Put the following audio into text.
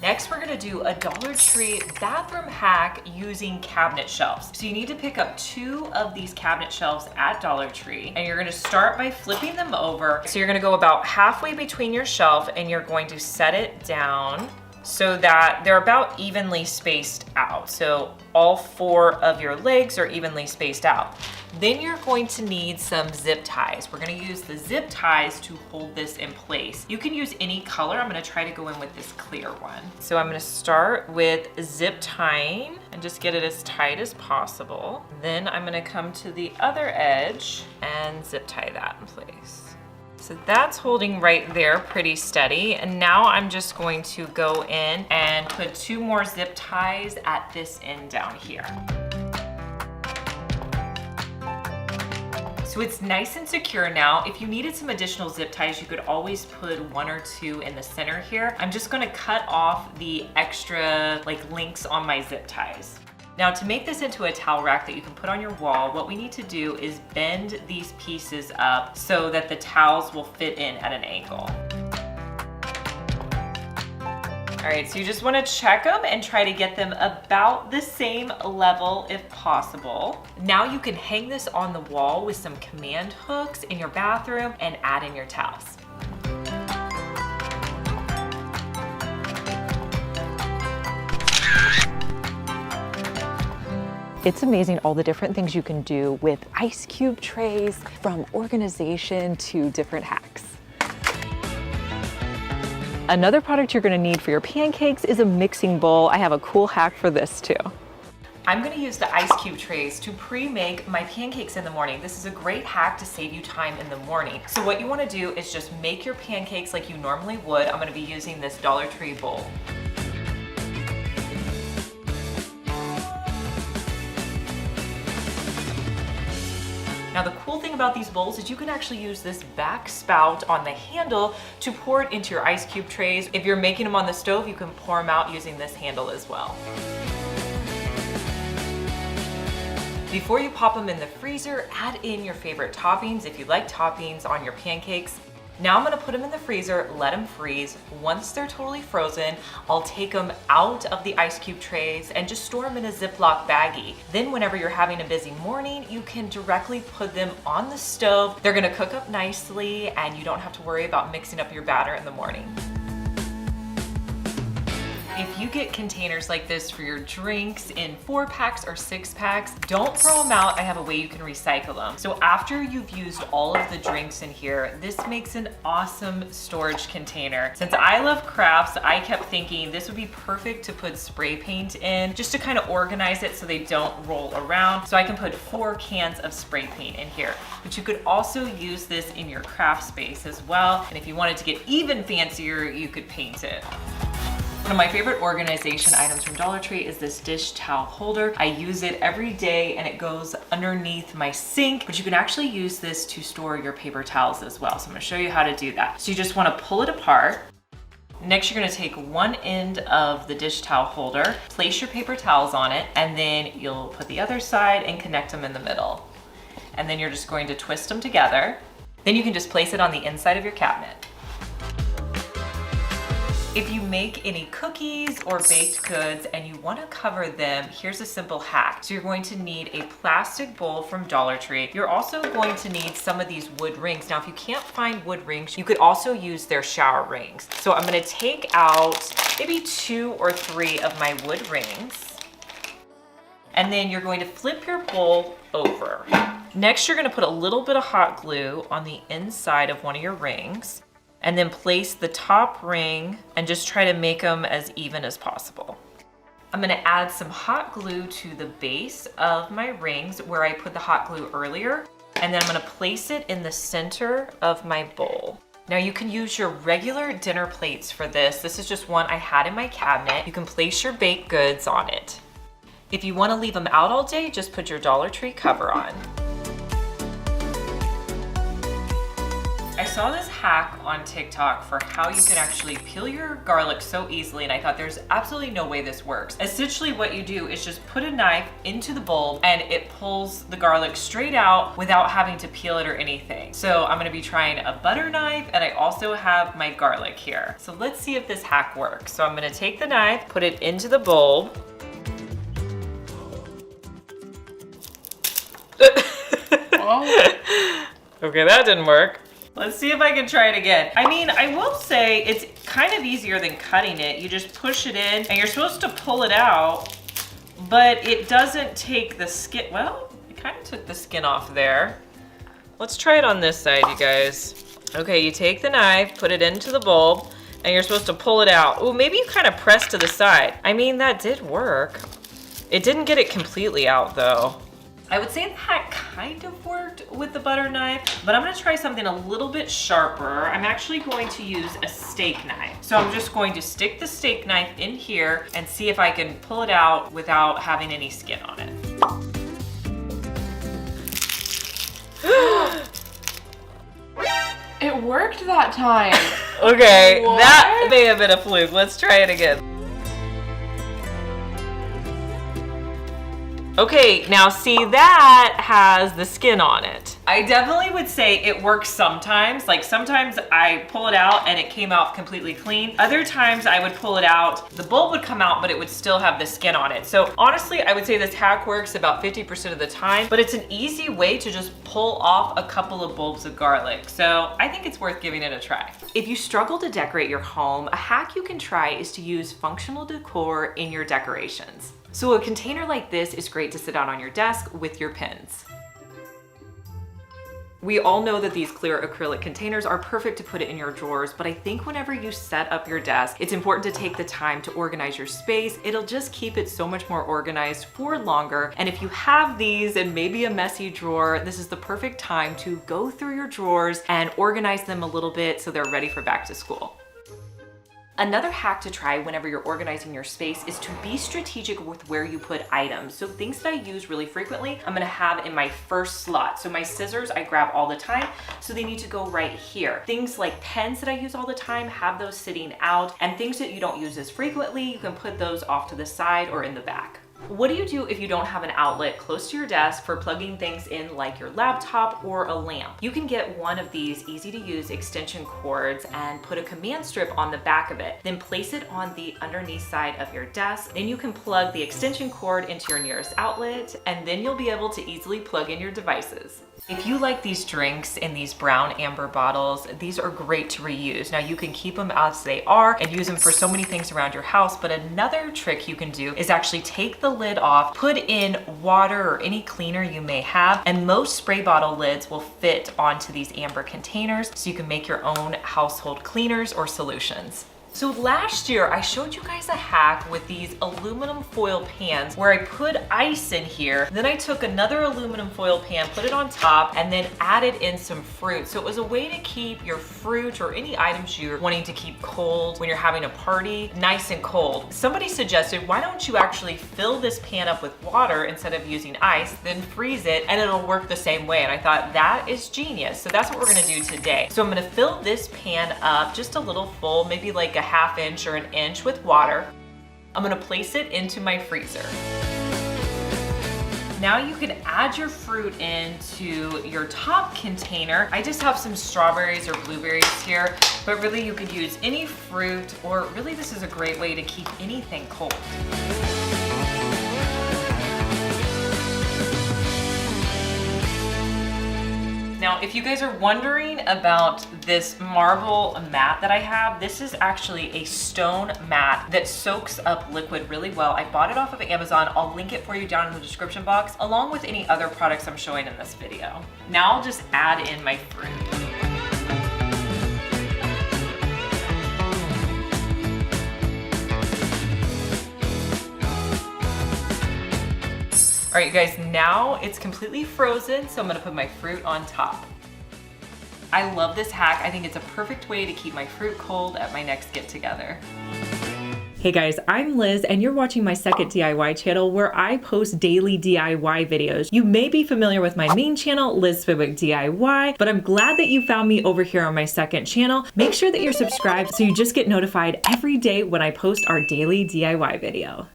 Next, we're gonna do a Dollar Tree bathroom hack using cabinet shelves. So you need to pick up 2 of these cabinet shelves at Dollar Tree, and you're gonna start by flipping them over. So you're gonna go about halfway between your shelf, and you're going to set it down so that they're about evenly spaced out. So all 4 of your legs are evenly spaced out. Then you're going to need some zip ties. We're gonna use the zip ties to hold this in place. You can use any color. I'm gonna try to go in with this clear one. So I'm gonna start with zip tying and just get it as tight as possible. Then I'm gonna come to the other edge and zip tie that in place. So that's holding right there pretty steady. And now I'm just going to go in and put 2 more zip ties at this end down here. So it's nice and secure now. If you needed some additional zip ties, you could always put 1 or 2 in the center here. I'm just gonna cut off the extra links on my zip ties. Now to make this into a towel rack that you can put on your wall, what we need to do is bend these pieces up so that the towels will fit in at an angle. All right, so you just wanna check them and try to get them about the same level if possible. Now you can hang this on the wall with some command hooks in your bathroom and add in your towels. It's amazing all the different things you can do with ice cube trays, from organization to different hacks. Another product you're gonna need for your pancakes is a mixing bowl. I have a cool hack for this too. I'm gonna use the ice cube trays to pre-make my pancakes in the morning. This is a great hack to save you time in the morning. So what you wanna do is just make your pancakes like you normally would. I'm gonna be using this Dollar Tree bowl. Now the cool thing about these bowls is you can actually use this back spout on the handle to pour it into your ice cube trays. If you're making them on the stove, you can pour them out using this handle as well. Before you pop them in the freezer, add in your favorite toppings if you like toppings on your pancakes. Now I'm gonna put them in the freezer, let them freeze. Once they're totally frozen, I'll take them out of the ice cube trays and just store them in a Ziploc baggie. Then whenever you're having a busy morning, you can directly put them on the stove. They're gonna cook up nicely and you don't have to worry about mixing up your batter in the morning. If you get containers like this for your drinks in 4-packs or 6-packs, don't throw them out. I have a way you can recycle them. So after you've used all of the drinks in here, this makes an awesome storage container. Since I love crafts, I kept thinking this would be perfect to put spray paint in, just to kind of organize it so they don't roll around. So I can put 4 cans of spray paint in here. But you could also use this in your craft space as well. And if you wanted to get even fancier, you could paint it. One of my favorite organization items from Dollar Tree is this dish towel holder. I use it every day and it goes underneath my sink, but you can actually use this to store your paper towels as well. So I'm gonna show you how to do that. So you just wanna pull it apart. Next, you're gonna take one end of the dish towel holder, place your paper towels on it, and then you'll put the other side and connect them in the middle. And then you're just going to twist them together. Then you can just place it on the inside of your cabinet. If you make any cookies or baked goods and you want to cover them, here's a simple hack. So you're going to need a plastic bowl from Dollar Tree. You're also going to need some of these wood rings. Now, if you can't find wood rings, you could also use their shower rings. So I'm going to take out maybe 2 or 3 of my wood rings. And then you're going to flip your bowl over. Next, you're going to put a little bit of hot glue on the inside of one of your rings. And then place the top ring and just try to make them as even as possible. I'm gonna add some hot glue to the base of my rings where I put the hot glue earlier, and then I'm gonna place it in the center of my bowl. Now you can use your regular dinner plates for this. This is just one I had in my cabinet. You can place your baked goods on it. If you wanna leave them out all day, just put your Dollar Tree cover on. I saw this hack on TikTok for how you can actually peel your garlic so easily, and I thought there's absolutely no way this works. Essentially what you do is just put a knife into the bulb and it pulls the garlic straight out without having to peel it or anything. So I'm gonna be trying a butter knife, and I also have my garlic here. So let's see if this hack works. So I'm gonna take the knife, put it into the bulb. Oh. Okay, that didn't work. Let's see if I can try it again. I mean, I will say it's kind of easier than cutting it. You just push it in and you're supposed to pull it out, but it doesn't take the skin. Well, it kind of took the skin off there. Let's try it on this side, you guys. Okay, you take the knife, put it into the bulb, and you're supposed to pull it out. Oh, maybe you kind of press to the side. I mean, that did work. It didn't get it completely out though. I would say that kind of worked with the butter knife, but I'm gonna try something a little bit sharper. I'm actually going to use a steak knife. So I'm just going to stick the steak knife in here and see if I can pull it out without having any skin on it. It worked that time. Okay, What? that may have been a fluke. Let's try it again. Okay, now see, that has the skin on it. I definitely would say it works sometimes. Like sometimes I pull it out and it came out completely clean. Other times I would pull it out, the bulb would come out, but it would still have the skin on it. So honestly, I would say this hack works about 50% of the time, but it's an easy way to just pull off a couple of bulbs of garlic. So I think it's worth giving it a try. If you struggle to decorate your home, a hack you can try is to use functional decor in your decorations. So a container like this is great to sit out on your desk with your pins. We all know that these clear acrylic containers are perfect to put it in your drawers, but I think whenever you set up your desk, it's important to take the time to organize your space. It'll just keep it so much more organized for longer. And if you have these and maybe a messy drawer, this is the perfect time to go through your drawers and organize them a little bit so they're ready for back to school. Another hack to try whenever you're organizing your space is to be strategic with where you put items. So things that I use really frequently, I'm gonna have in my first slot. So my scissors, I grab all the time, so they need to go right here. Things like pens that I use all the time, have those sitting out, and things that you don't use as frequently, you can put those off to the side or in the back. What do you do if you don't have an outlet close to your desk for plugging things in like your laptop or a lamp? You can get one of these easy to use extension cords and put a command strip on the back of it. Then place it on the underneath side of your desk. Then you can plug the extension cord into your nearest outlet, and then you'll be able to easily plug in your devices. If you like these drinks in these brown amber bottles, these are great to reuse. Now you can keep them as they are and use them for so many things around your house, but another trick you can do is actually take the lid off, put in water or any cleaner you may have, and most spray bottle lids will fit onto these amber containers, so you can make your own household cleaners or solutions. So last year I showed you guys a hack with these aluminum foil pans where I put ice in here. Then I took another aluminum foil pan, put it on top, and then added in some fruit. So it was a way to keep your fruit or any items you're wanting to keep cold when you're having a party nice and cold. Somebody suggested, why don't you actually fill this pan up with water instead of using ice, then freeze it, and it'll work the same way. And I thought that is genius. So that's what we're gonna do today. So I'm gonna fill this pan up just a little full, maybe like a ½ inch or an inch with water. I'm gonna place it into my freezer. Now you can add your fruit into your top container. I just have some strawberries or blueberries here, but really you could use any fruit, or really this is a great way to keep anything cold. Now, if you guys are wondering about this marble mat that I have, this is actually a stone mat that soaks up liquid really well. I bought it off of Amazon. I'll link it for you down in the description box, along with any other products I'm showing in this video. Now I'll just add in my fruit. All right, you guys, now it's completely frozen, so I'm gonna put my fruit on top. I love this hack. I think it's a perfect way to keep my fruit cold at my next get-together. Hey guys, I'm Liz and you're watching my second DIY channel where I post daily DIY videos. You may be familiar with my main channel, Liz Fenwick DIY, but I'm glad that you found me over here on my second channel. Make sure that you're subscribed so you just get notified every day when I post our daily DIY video.